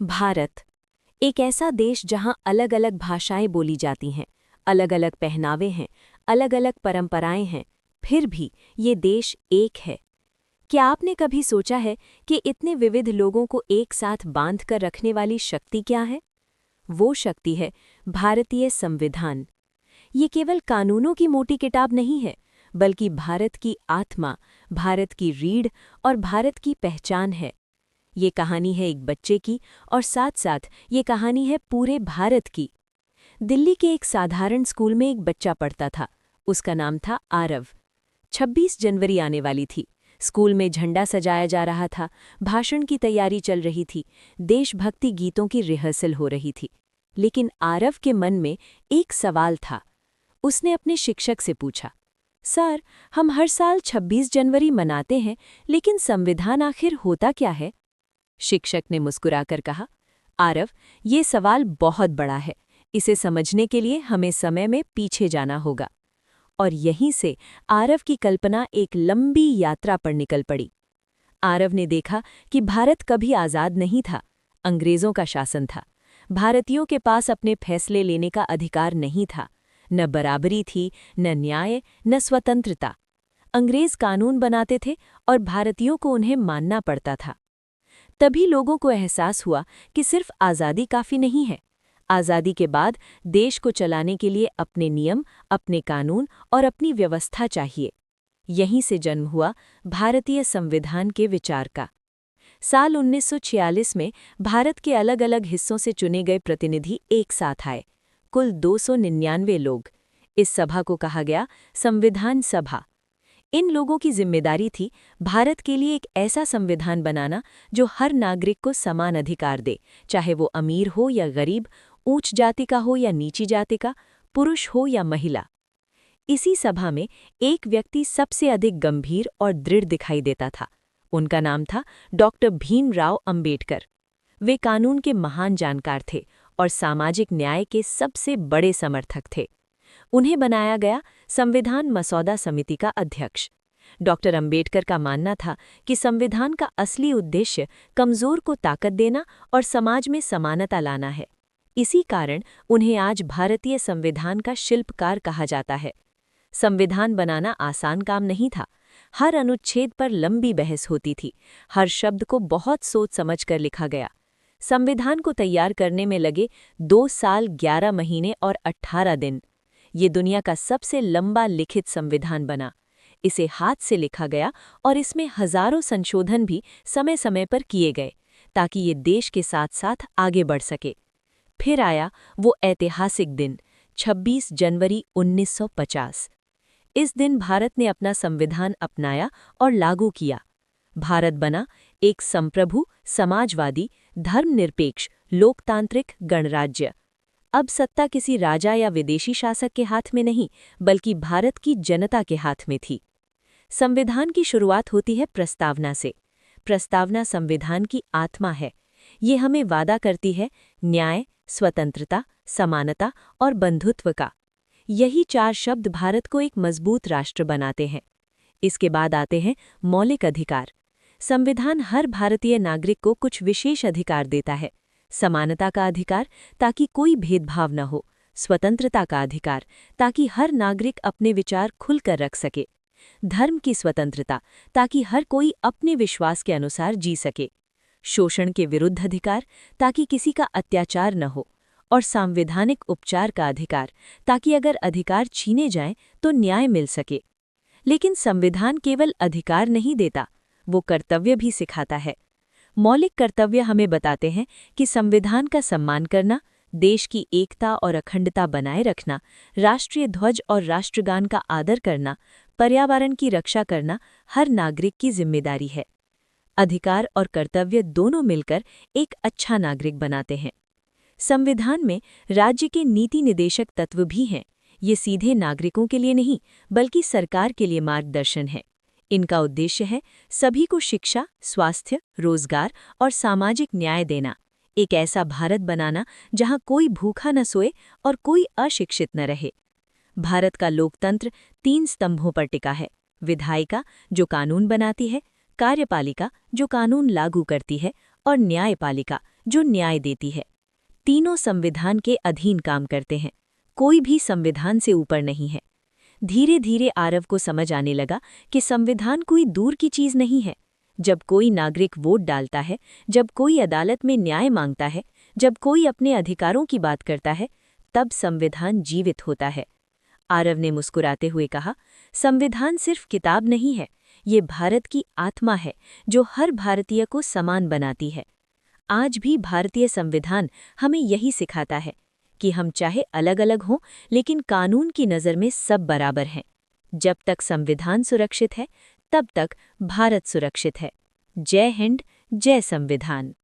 भारत एक ऐसा देश जहां अलग अलग भाषाएं बोली जाती हैं, अलग अलग पहनावे हैं, अलग अलग परंपराएं हैं, फिर भी ये देश एक है। क्या आपने कभी सोचा है कि इतने विविध लोगों को एक साथ बांध कर रखने वाली शक्ति क्या है? वो शक्ति है भारतीय संविधान। ये केवल कानूनों की मोटी किताब नहीं है, बल्कि भारत की आत्मा, भारत की रीढ़ और भारत की पहचान है। ये कहानी है एक बच्चे की और साथ-साथ ये कहानी है पूरे भारत की। दिल्ली के एक साधारण स्कूल में एक बच्चा पढ़ता था। उसका नाम था आरव। 26 जनवरी आने वाली थी। स्कूल में झंडा सजाया जा रहा था, भाषण की तैयारी चल रही थी, देशभक्ति गीतों की रिहर्सल हो रही थी। लेकिन आरव के मन में एक सवाल था। उसने अपने शिक्षक से पूछा, सर, हम हर साल 26 जनवरी मनाते हैं, लेकिन संविधान आखिर होता क्या है? शिक्षक ने मुस्कुराकर कहा, आरव, ये सवाल बहुत बड़ा है। इसे समझने के लिए हमें समय में पीछे जाना होगा। और यहीं से आरव की कल्पना एक लंबी यात्रा पर निकल पड़ी। आरव ने देखा कि भारत कभी आज़ाद नहीं था, अंग्रेज़ों का शासन था। भारतीयों के पास अपने फैसले लेने का अधिकार नहीं था। न बराबरी थी, न न्याय, न स्वतंत्रता। अंग्रेज़ कानून बनाते थे और भारतीयों को उन्हें मानना पड़ता था। तभी लोगों को एहसास हुआ कि सिर्फ आज़ादी काफ़ी नहीं है। आज़ादी के बाद देश को चलाने के लिए अपने नियम, अपने कानून और अपनी व्यवस्था चाहिए। यहीं से जन्म हुआ भारतीय संविधान के विचार का। साल 1946 में भारत के अलग अलग हिस्सों से चुने गए प्रतिनिधि एक साथ आए, कुल 299 लोग। इस सभा को कहा गया संविधान सभा। इन लोगों की जिम्मेदारी थी भारत के लिए एक ऐसा संविधान बनाना जो हर नागरिक को समान अधिकार दे, चाहे वो अमीर हो या गरीब, ऊंच जाति का हो या नीची जाति का, पुरुष हो या महिला। इसी सभा में एक व्यक्ति सबसे अधिक गंभीर और दृढ़ दिखाई देता था। उनका नाम था डॉक्टर भीमराव अंबेडकर। वे कानून के महान जानकार थे और सामाजिक न्याय के सबसे बड़े समर्थक थे। उन्हें बनाया गया संविधान मसौदा समिति का अध्यक्ष। डॉक्टर अंबेडकर का मानना था कि संविधान का असली उद्देश्य कमजोर को ताकत देना और समाज में समानता लाना है। इसी कारण उन्हें आज भारतीय संविधान का शिल्पकार कहा जाता है। संविधान बनाना आसान काम नहीं था। हर अनुच्छेद पर लंबी बहस होती थी। हर शब्द को बहुत सोच समझ कर लिखा गया। संविधान को तैयार करने में लगे 2 साल 11 महीने और 18 दिन। ये दुनिया का सबसे लंबा लिखित संविधान बना। इसे हाथ से लिखा गया और इसमें हजारों संशोधन भी समय समय पर किए गए, ताकि ये देश के साथ साथ आगे बढ़ सके। फिर आया वो ऐतिहासिक दिन, 26 जनवरी 1950। इस दिन भारत ने अपना संविधान अपनाया और लागू किया। भारत बना एक संप्रभु, समाजवादी, धर्मनिरपेक्ष, लोकतांत्रिक गणराज्य। अब सत्ता किसी राजा या विदेशी शासक के हाथ में नहीं, बल्कि भारत की जनता के हाथ में थी। संविधान की शुरुआत होती है प्रस्तावना से। प्रस्तावना संविधान की आत्मा है। ये हमें वादा करती है न्याय, स्वतंत्रता, समानता और बंधुत्व का। यही 4 शब्द भारत को एक मजबूत राष्ट्र बनाते हैं। इसके बाद आते हैं मौलिक अधिकार। संविधान हर भारतीय नागरिक को कुछ विशेष अधिकार देता है। समानता का अधिकार, ताकि कोई भेदभाव न हो। स्वतंत्रता का अधिकार, ताकि हर नागरिक अपने विचार खुलकर रख सके। धर्म की स्वतंत्रता, ताकि हर कोई अपने विश्वास के अनुसार जी सके। शोषण के विरुद्ध अधिकार, ताकि किसी का अत्याचार न हो। और सांवैधानिक उपचार का अधिकार, ताकि अगर अधिकार छीने जाएं तो न्याय मिल सके। लेकिन संविधान केवल अधिकार नहीं देता, वो कर्तव्य भी सिखाता है। मौलिक कर्तव्य हमें बताते हैं कि संविधान का सम्मान करना, देश की एकता और अखंडता बनाए रखना, राष्ट्रीय ध्वज और राष्ट्रगान का आदर करना, पर्यावरण की रक्षा करना हर नागरिक की जिम्मेदारी है। अधिकार और कर्तव्य दोनों मिलकर एक अच्छा नागरिक बनाते हैं। संविधान में राज्य के नीति निदेशक तत्व भी हैं। ये सीधे नागरिकों के लिए नहीं, बल्कि सरकार के लिए मार्गदर्शन है। इनका उद्देश्य है सभी को शिक्षा, स्वास्थ्य, रोजगार और सामाजिक न्याय देना। एक ऐसा भारत बनाना जहां कोई भूखा न सोए और कोई अशिक्षित न रहे। भारत का लोकतंत्र 3 स्तंभों पर टिका है। विधायिका, जो कानून बनाती है, कार्यपालिका, जो कानून लागू करती है, और न्यायपालिका, जो न्याय देती है। तीनों संविधान के अधीन काम करते हैं, कोई भी संविधान से ऊपर नहीं है। धीरे धीरे आरव को समझ आने लगा कि संविधान कोई दूर की चीज नहीं है। जब कोई नागरिक वोट डालता है, जब कोई अदालत में न्याय मांगता है, जब कोई अपने अधिकारों की बात करता है, तब संविधान जीवित होता है। आरव ने मुस्कुराते हुए कहा, संविधान सिर्फ किताब नहीं है, ये भारत की आत्मा है जो हर भारतीय को समान बनाती है। आज भी भारतीय संविधान हमें यही सिखाता है कि हम चाहे अलग अलग हों, लेकिन कानून की नज़र में सब बराबर हैं। जब तक संविधान सुरक्षित है, तब तक भारत सुरक्षित है। जय हिंद, जय संविधान।